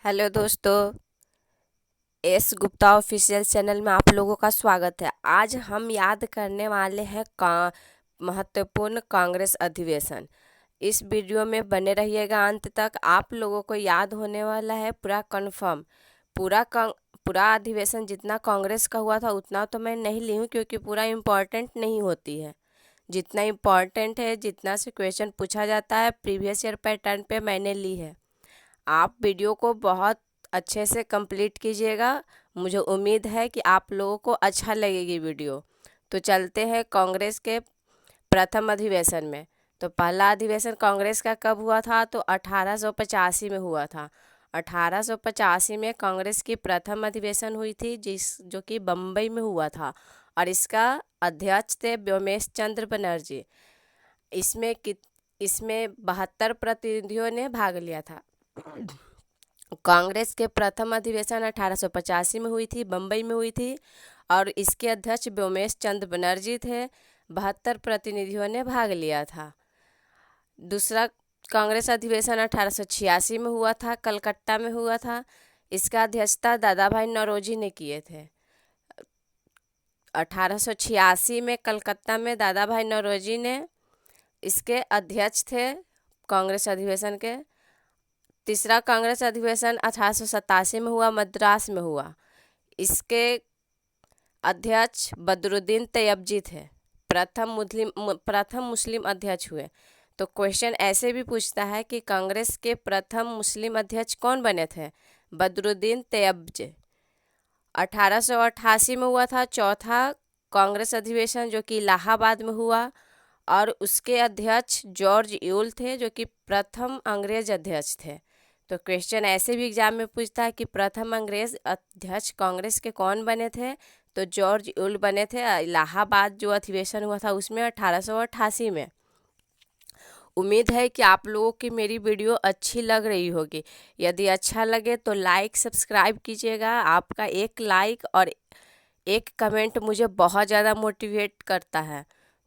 Hello दोस्तों, S Gupta official channel में आप लोगों का स्वागत है। आज हम याद करने वाले हैं महत्वपूर्ण कांग्रेस अधिवेशन। इस वीडियो में बने रहिएगा अंत तक। आप लोगों को याद होने वाला है पूरा कंफर्म। पूरा अधिवेशन जितना कांग्रेस का हुआ था उतना तो मैं नहीं ली हूँ, क्योंकि पूरा इम्पोर्टेंट नहीं होती है। जितना इम्पोर्टेंट है, जितना से क्वेश्चन पूछा जाता है प्रीवियस ईयर पैटर्न पे, मैंने ली है। आप वीडियो को बहुत अच्छे से कंप्लीट कीजिएगा। मुझे उम्मीद है कि आप लोगों को अच्छा लगेगी वीडियो। तो चलते हैं कांग्रेस के प्रथम अधिवेशन में। तो पहला अधिवेशन कांग्रेस का कब हुआ था? तो 1885 में हुआ था। 1885 में कांग्रेस की प्रथम अधिवेशन हुई थी, जो कि बम्बई में हुआ था। और इसका अध्यक्ष थे व्योमेश चंद्र बनर्जी। इसमें 72 प्रतिनिधियों ने भाग लिया था। कांग्रेस के प्रथम अधिवेशन 1885 में हुई थी, बम्बई में हुई थी, और इसके अध्यक्ष व्योमेश चंद्र बनर्जी थे। 72 प्रतिनिधियों ने भाग लिया था। दूसरा कांग्रेस अधिवेशन 1886 में हुआ था, कलकत्ता में हुआ था। इसका अध्यक्षता दादा भाई नौरोजी ने किए थे। 1886 में कलकत्ता में दादा भाई नौरोजी ने इसके अध्यक्ष थे कांग्रेस अधिवेशन के। तीसरा कांग्रेस अधिवेशन 1887 में हुआ, मद्रास में हुआ। इसके अध्यक्ष बदरुद्दीन तैयबजी थे। प्रथम मुस्लिम अध्यक्ष हुए। तो क्वेश्चन ऐसे भी पूछता है कि कांग्रेस के प्रथम मुस्लिम अध्यक्ष कौन बने थे? बदरुद्दीन तैयबजी। 1888 में हुआ था चौथा कांग्रेस अधिवेशन, जो कि इलाहाबाद में हुआ, और उसके अध्यक्ष जॉर्ज यूल थे, जो कि प्रथम अंग्रेज अध्यक्ष थे। तो क्वेश्चन ऐसे भी एग्जाम में पूछता है कि प्रथम अंग्रेज अध्यक्ष कांग्रेस के कौन बने थे? तो जॉर्ज यूल बने थे। इलाहाबाद जो अधिवेशन हुआ था उसमें 1888 में। उम्मीद है कि आप लोगों की मेरी वीडियो अच्छी लग रही होगी। यदि अच्छा लगे तो लाइक सब्सक्राइब कीजिएगा। आपका एक लाइक और एक कमेंट मुझे बहुत ज़्यादा मोटिवेट करता है।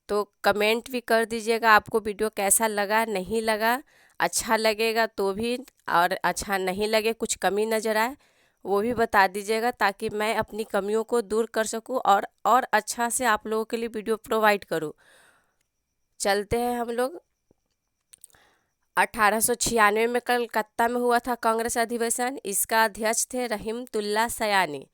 तो कमेंट भी कर दीजिएगा आपको वीडियो कैसा लगा, नहीं लगा। अच्छा लगेगा तो भी, और अच्छा नहीं लगे, कुछ कमी नज़र आए, वो भी बता दीजिएगा, ताकि मैं अपनी कमियों को दूर कर सकूं और अच्छा से आप लोगों के लिए वीडियो प्रोवाइड करूं। चलते हैं हम लोग। 1896 में कलकत्ता में हुआ था कांग्रेस अधिवेशन। इसका अध्यक्ष थे रहीमतुल्ला सयानी।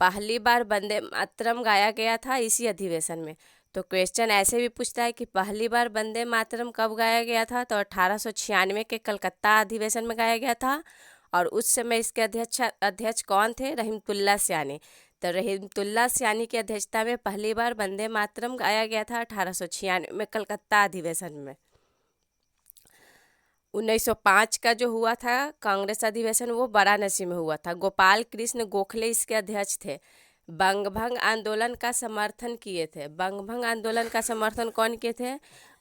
पहली बार वंदे मातरम गाया गया था इसी अधिवेशन में। तो क्वेश्चन ऐसे भी पूछता है कि पहली बार वंदे मातरम कब गाया गया था? तो 1896 के कलकत्ता अधिवेशन में गाया गया था। और उस समय इसके अध्यक्ष कौन थे? रहीमतुल्ला सयानी। तो रहीमतुल्ला सयानी की अध्यक्षता में पहली बार वंदे मातरम गाया गया था 1896 में कलकत्ता अधिवेशन में। 1905 का जो हुआ था कांग्रेस अधिवेशन, वो वाराणसी में हुआ था। गोपाल कृष्ण गोखले इसके अध्यक्ष थे। बंगभंग आंदोलन का समर्थन किए थे। बंगभंग आंदोलन का समर्थन कौन किए थे?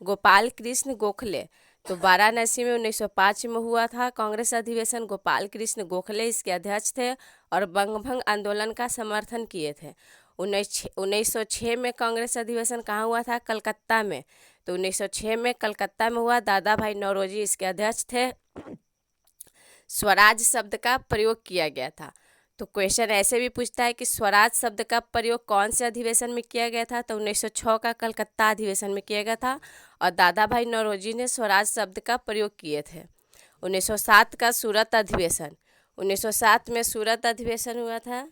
गोपाल कृष्ण गोखले। तो वाराणसी में 1905 में हुआ था कांग्रेस अधिवेशन। गोपाल कृष्ण गोखले इसके अध्यक्ष थे और बंगभंग आंदोलन का समर्थन किए थे। 1906 में कांग्रेस अधिवेशन कहाँ हुआ था? कलकत्ता में। तो 1906 में कलकत्ता में हुआ। दादा भाई नौरोजी इसके अध्यक्ष थे। स्वराज शब्द का प्रयोग किया गया था। तो क्वेश्चन ऐसे भी पूछता है कि स्वराज शब्द का प्रयोग कौन से अधिवेशन में किया गया था? तो 1906 का कलकत्ता अधिवेशन में किया गया था, और दादा भाई नौरोजी ने स्वराज शब्द का प्रयोग किए थे। 1907 का सूरत अधिवेशन। 1907 में सूरत अधिवेशन हुआ था।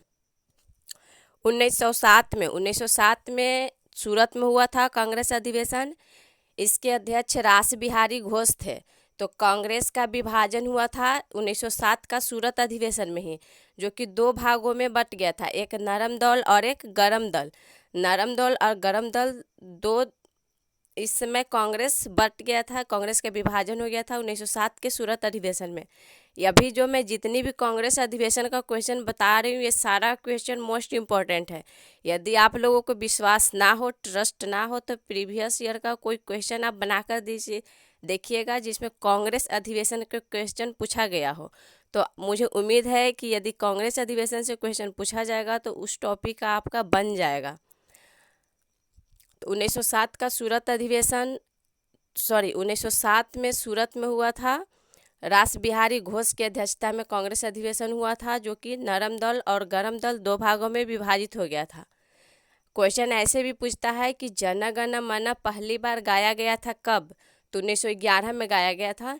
1907 में सूरत में हुआ था कांग्रेस अधिवेशन। इसके अध्यक्ष रास बिहारी घोष थे। तो कांग्रेस का विभाजन हुआ था 1907 का सूरत अधिवेशन में ही, जो कि दो भागों में बट गया था, एक नरम दल और एक गरम दल। नरम दल और गरम दल दो, इस समय कांग्रेस बट गया था, कांग्रेस का विभाजन हो गया था 1907 के सूरत अधिवेशन में। अभी जो मैं जितनी भी कांग्रेस अधिवेशन का क्वेश्चन बता रही हूँ, ये सारा क्वेश्चन मोस्ट इम्पॉर्टेंट है। यदि आप लोगों को विश्वास ना हो, ट्रस्ट ना हो, तो प्रीवियस ईयर का कोई क्वेश्चन आप बनाकर दीजिए, देखिएगा जिसमें कांग्रेस अधिवेशन के क्वेश्चन पूछा गया हो। तो मुझे उम्मीद है कि यदि कांग्रेस अधिवेशन से क्वेश्चन पूछा जाएगा तो उस टॉपिक का आपका बन जाएगा। तो 1907 का सूरत अधिवेशन, 1907 में सूरत में हुआ था। रास बिहारी घोष की अध्यक्षता में कांग्रेस अधिवेशन हुआ था, जो कि नरम दल और गरम दल दो भागों में विभाजित हो गया था। क्वेश्चन ऐसे भी पूछता है कि जन गण मन पहली बार गाया गया था कब? तो 1911 में गाया गया था।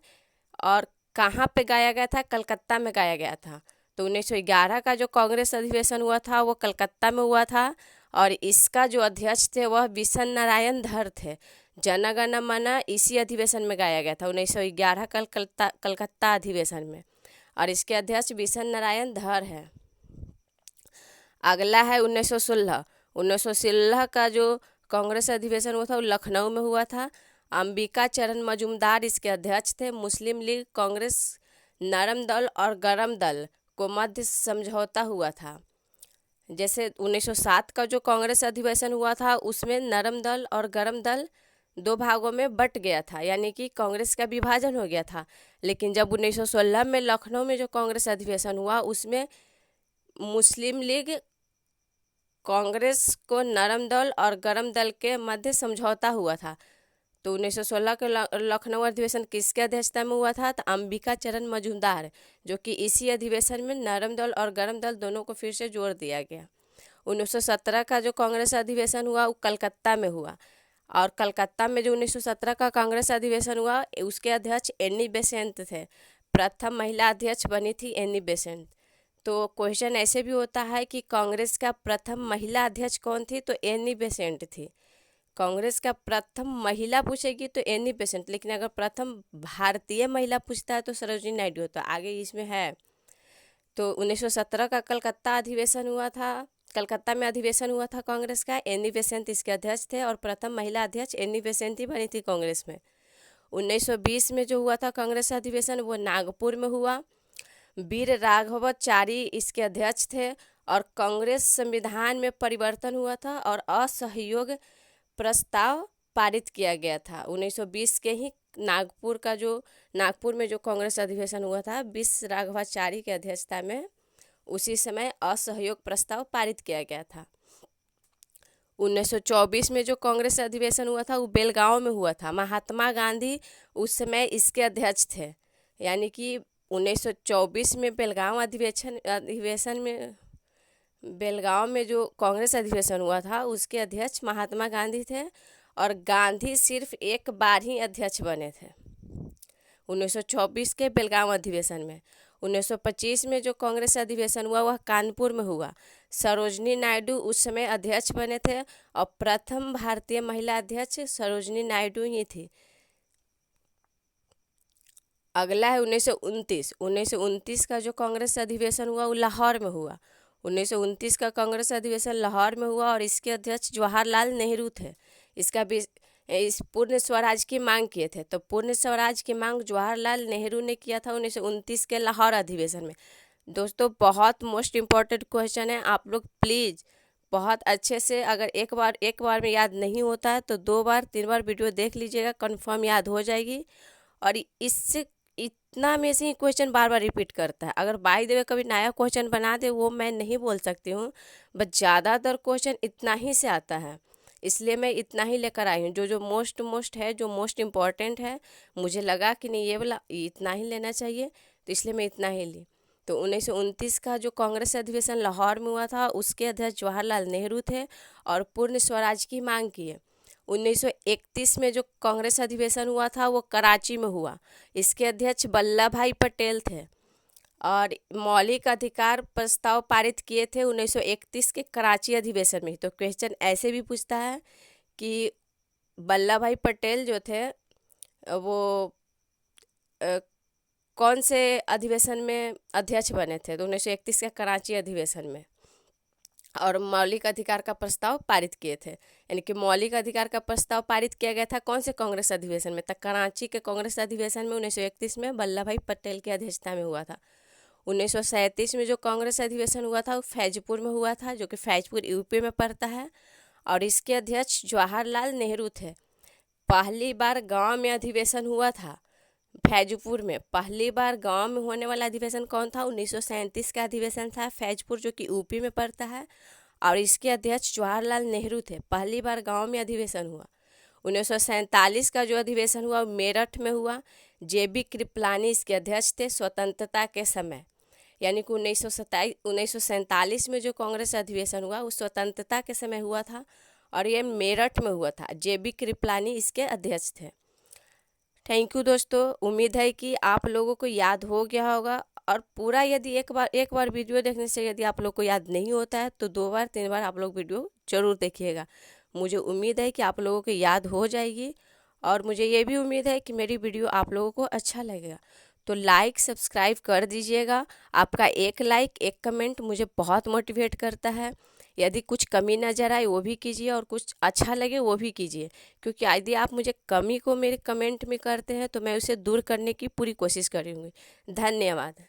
और कहाँ पे गाया गया था? कलकत्ता में गाया गया था। तो 1911 का जो कांग्रेस अधिवेशन हुआ था वो कलकत्ता में हुआ था, और इसका जो अध्यक्ष थे वह बिशन नारायण धर थे। जन गण मन इसी अधिवेशन में गाया गया था, 1911 कलकत्ता अधिवेशन में, और इसके अध्यक्ष बिशन नारायण धर है। अगला है 1916। 1916 का जो कांग्रेस अधिवेशन हुआ था वो लखनऊ में हुआ था। अंबिका चरण मजूमदार इसके अध्यक्ष थे। मुस्लिम लीग, कांग्रेस, नरम दल और गरम दल को मध्य समझौता हुआ था। जैसे 1907 का जो कांग्रेस अधिवेशन हुआ था उसमें नरम दल और गरम दल दो भागों में बट गया था, यानी कि कांग्रेस का विभाजन हो गया था। लेकिन जब 1916 में लखनऊ में जो कांग्रेस अधिवेशन हुआ उसमें मुस्लिम लीग, कांग्रेस को नरम दल और गरम दल के मध्य समझौता हुआ था। तो 1916 के लखनऊ अधिवेशन किसके अध्यक्षता में हुआ था? तो अंबिका चरण मजूमदार, जो कि इसी अधिवेशन में नरम दल और गरम दल दोनों को फिर से जोड़ दिया गया। 1917 का जो कांग्रेस अधिवेशन हुआ वो कलकत्ता में हुआ, और कलकत्ता में जो 1917 का कांग्रेस अधिवेशन हुआ उसके अध्यक्ष एनी बेसेंट थे। प्रथम महिला अध्यक्ष बनी थी एनी बेसेंट। तो क्वेश्चन ऐसे भी होता है कि कांग्रेस का प्रथम महिला अध्यक्ष कौन थी? तो एनी बेसेंट थी। कांग्रेस का प्रथम महिला पूछेगी तो एनी बेसेंट, लेकिन अगर प्रथम भारतीय महिला पूछता है तो सरोजिनी नायडू, तो आगे इसमें है। तो 1917 का कलकत्ता अधिवेशन हुआ था, कलकत्ता में अधिवेशन हुआ था कांग्रेस का। एनी बेसेंट इसके अध्यक्ष थे, और प्रथम महिला अध्यक्ष एनी बेसेंट ही बनी थी कांग्रेस में। 1920 में जो हुआ था कांग्रेस अधिवेशन वो नागपुर में हुआ। वीर राघवाचारी इसके अध्यक्ष थे, और कांग्रेस संविधान में परिवर्तन हुआ था और असहयोग प्रस्ताव पारित किया गया था। 1920 के ही नागपुर में जो कांग्रेस अधिवेशन हुआ था वीर राघवाचारी की अध्यक्षता में, उसी समय असहयोग प्रस्ताव पारित किया गया था। 1924 में जो कांग्रेस अधिवेशन हुआ था वो बेलगांव में हुआ था। महात्मा गांधी उस समय इसके अध्यक्ष थे, यानी कि 1924 में बेलगांव में जो कांग्रेस अधिवेशन हुआ था उसके अध्यक्ष महात्मा गांधी थे, और गांधी सिर्फ एक बार ही अध्यक्ष बने थे 1924 के बेलगांव अधिवेशन में। 1925 में जो कांग्रेस अधिवेशन हुआ वह कानपुर में हुआ। सरोजिनी नायडू उस समय अध्यक्ष बने थे, और प्रथम भारतीय महिला अध्यक्ष सरोजिनी नायडू ही थी। अगला है 1929। 1929 का जो कांग्रेस अधिवेशन हुआ वो लाहौर में हुआ। 1929 का कांग्रेस अधिवेशन लाहौर में हुआ, और इसके अध्यक्ष जवाहरलाल नेहरू थे। इस पूर्ण स्वराज की मांग किए थे। तो पूर्ण स्वराज की मांग जवाहरलाल नेहरू ने किया था 1929 के लाहौर अधिवेशन में। दोस्तों बहुत मोस्ट इम्पॉर्टेंट क्वेश्चन है, आप लोग प्लीज़ बहुत अच्छे से, अगर एक बार में याद नहीं होता है तो 2 बार 3 बार वीडियो देख लीजिएगा, कंफर्म याद हो जाएगी। और इससे इतना में से ही क्वेश्चन बार बार रिपीट करता है। अगर बाय द वे कभी नया क्वेश्चन बना दे वो मैं नहीं बोल सकती हूँ, बट ज़्यादातर क्वेश्चन इतना ही से आता है, इसलिए मैं इतना ही लेकर आई हूँ। जो मोस्ट है, जो मोस्ट इम्पॉर्टेंट है, मुझे लगा कि नहीं ये वाला इतना ही लेना चाहिए, तो इसलिए मैं इतना ही ली। तो 1929 का जो कांग्रेस अधिवेशन लाहौर में हुआ था उसके अध्यक्ष जवाहरलाल नेहरू थे, और पूर्ण स्वराज की मांग किए। 1931 में जो कांग्रेस अधिवेशन हुआ था वो कराची में हुआ। इसके अध्यक्ष वल्लभ भाई पटेल थे, और मौलिक अधिकार प्रस्ताव पारित किए थे 1931 के कराची अधिवेशन में। तो क्वेश्चन ऐसे भी पूछता है कि वल्लभ भाई पटेल जो थे वो कौन से अधिवेशन में अध्यक्ष बने थे? तो 1931 के कराची अधिवेशन में, और मौलिक अधिकार का प्रस्ताव पारित किए थे। यानी कि मौलिक अधिकार का प्रस्ताव पारित किया गया था कौन से कांग्रेस अधिवेशन में? तक कराची के कांग्रेस अधिवेशन में 1931 में वल्लभ भाई पटेल की अध्यक्षता में हुआ था। 1937 में जो कांग्रेस अधिवेशन हुआ था वो फैजपुर में हुआ था, जो कि फैजपुर यूपी में पड़ता है, और इसके अध्यक्ष जवाहरलाल नेहरू थे। पहली बार गांव में अधिवेशन हुआ था फैजपुर में। पहली बार गांव में होने वाला अधिवेशन कौन था? 1937 का अधिवेशन था फैजपुर, जो कि यूपी में पड़ता है, और इसके अध्यक्ष जवाहरलाल नेहरू थे। पहली बार गांव में अधिवेशन हुआ। 1947 का जो अधिवेशन हुआ वो मेरठ में हुआ। JB कृपलानी इसके अध्यक्ष थे स्वतंत्रता के समय, यानी कि 1947 में जो कांग्रेस अधिवेशन हुआ वो स्वतंत्रता के समय हुआ था और ये मेरठ में हुआ था। JB कृपलानी इसके अध्यक्ष थे। थैंक यू दोस्तों, उम्मीद है कि आप लोगों को याद हो गया होगा। और पूरा यदि एक बार वीडियो देखने से यदि आप लोग को याद नहीं होता है तो 2 बार 3 बार आप लोग वीडियो ज़रूर देखिएगा। मुझे उम्मीद है कि आप लोगों को याद हो जाएगी और मुझे ये भी उम्मीद है कि मेरी वीडियो आप लोगों को अच्छा लगेगा। तो लाइक सब्सक्राइब कर दीजिएगा। आपका एक लाइक एक कमेंट मुझे बहुत मोटिवेट करता है। यदि कुछ कमी नज़र आए वो भी कीजिए और कुछ अच्छा लगे वो भी कीजिए, क्योंकि यदि आप मुझे कमी को मेरे कमेंट में करते हैं तो मैं उसे दूर करने की पूरी कोशिश करूँगी। धन्यवाद।